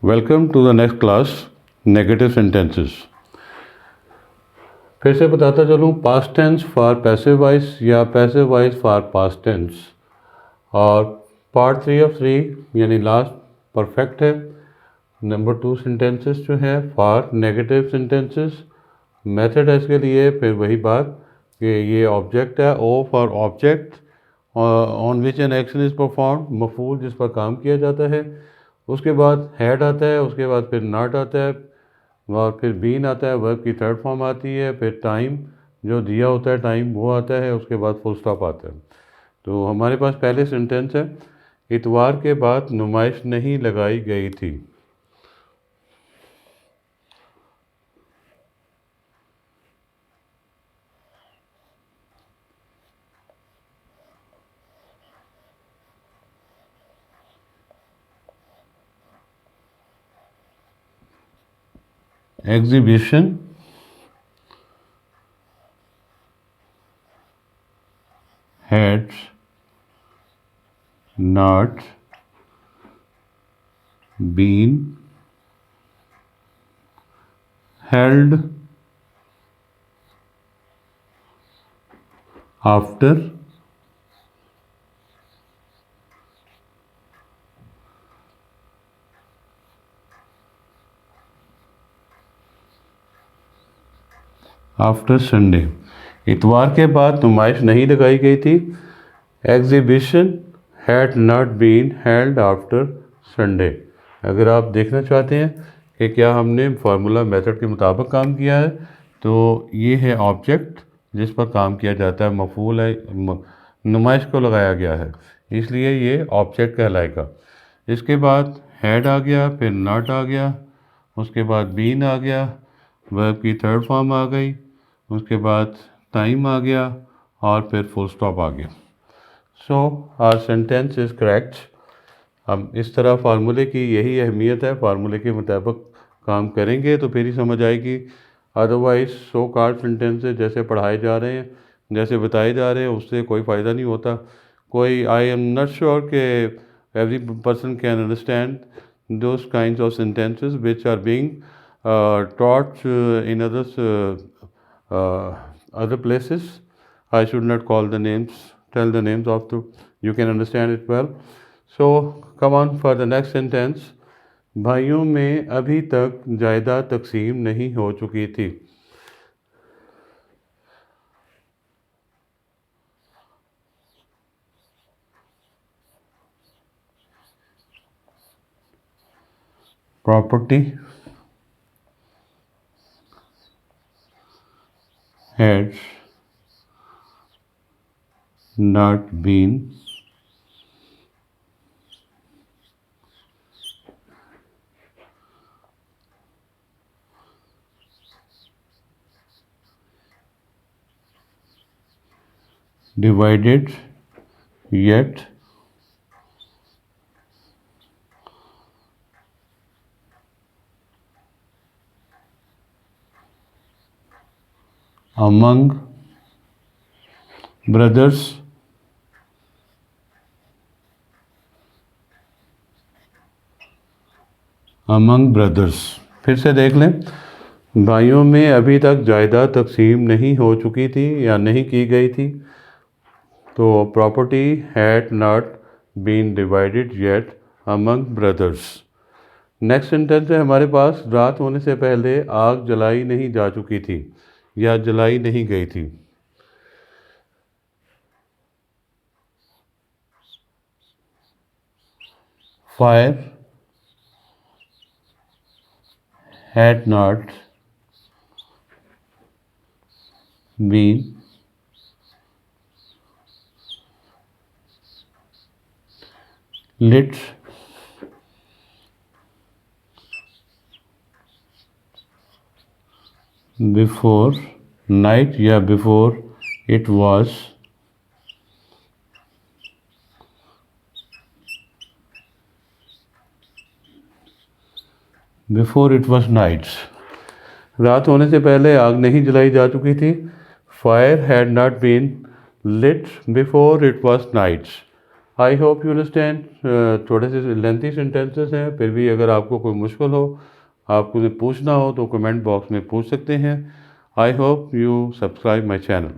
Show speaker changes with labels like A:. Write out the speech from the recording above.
A: Welcome to the next class negative sentences. फिर से बताता चलूँ, past tense for passive voice या passive voice for past tense. और पार्ट 3 ऑफ 3 यानी लास्ट परफेक्ट है। नंबर 2 सेंटेंसेस जो है फॉर नेगेटिव सेंटेंसेस। मेथड है इसके लिए फिर वही बात कि ये ऑब्जेक्ट है, O for object on which an action is perform, मफूल जिस पर काम किया जाता है। उसके बाद हैड आता है, उसके बाद फिर नॉट आता है, और फिर बीन आता है, वर्ब की थर्ड फॉर्म आती है, फिर टाइम जो दिया होता है टाइम वो आता है, उसके बाद फुल स्टॉप आता है। तो हमारे पास पहले सेंटेंस है, इतवार के बाद नुमाइश नहीं लगाई गई थी। Exhibition had not been held after Sunday. इतवार के बाद नुमाइश नहीं लगाई गई थी। Exhibition had not been held after Sunday. अगर आप देखना चाहते हैं कि क्या हमने फार्मूला मेथड के मुताबिक काम किया है, तो ये है ऑब्जेक्ट जिस पर काम किया जाता है, मफूल है, नुमाइश को लगाया गया है, इसलिए ये ऑब्जेक्ट कहलाएगा। इसके बाद हैड आ गया, फिर नॉट आ गया, उसके बाद बीन आ गया, वर्ब की थर्ड फॉर्म आ गई, उसके बाद टाइम आ गया, और फिर फुल स्टॉप आ गया। So our sentence is correct. हम इस तरह फार्मूले की यही अहमियत है, फार्मूले के मुताबिक काम करेंगे तो फिर ही समझ आएगी। अदरवाइज सो कॉल्ड सेंटेंसेस जैसे पढ़ाए जा रहे हैं, जैसे बताए जा रहे हैं, उससे कोई फ़ायदा नहीं होता। कोई आई एम नॉट श्योर कि every person can understand those kinds of sentences which are being taught in other places. I should not tell the names of the, you can understand it well. So come on for the next sentence. भाइयों में अभी तक जायदाद तकसीम नहीं हो चुकी थी। Property had not been divided yet among brothers फिर से देख लें, भाइयों में अभी तक जायदाद तकसीम नहीं हो चुकी थी या नहीं की गई थी, तो property had not been divided yet among brothers. Next sentence है हमारे पास, रात होने से पहले आग जलाई नहीं जा चुकी थी या जलाई नहीं गई थी। Fire had not been lit before night या before it was night। रात होने से पहले आग नहीं जलाई जा चुकी थी। Fire had not been lit before it was night। I hope you understand. थोड़े से लेंथी सेंटेंसेस हैं, फिर भी अगर आपको कोई मुश्किल हो, आपको उन्हें पूछना हो तो कमेंट बॉक्स में पूछ सकते हैं। आई hope you subscribe my channel.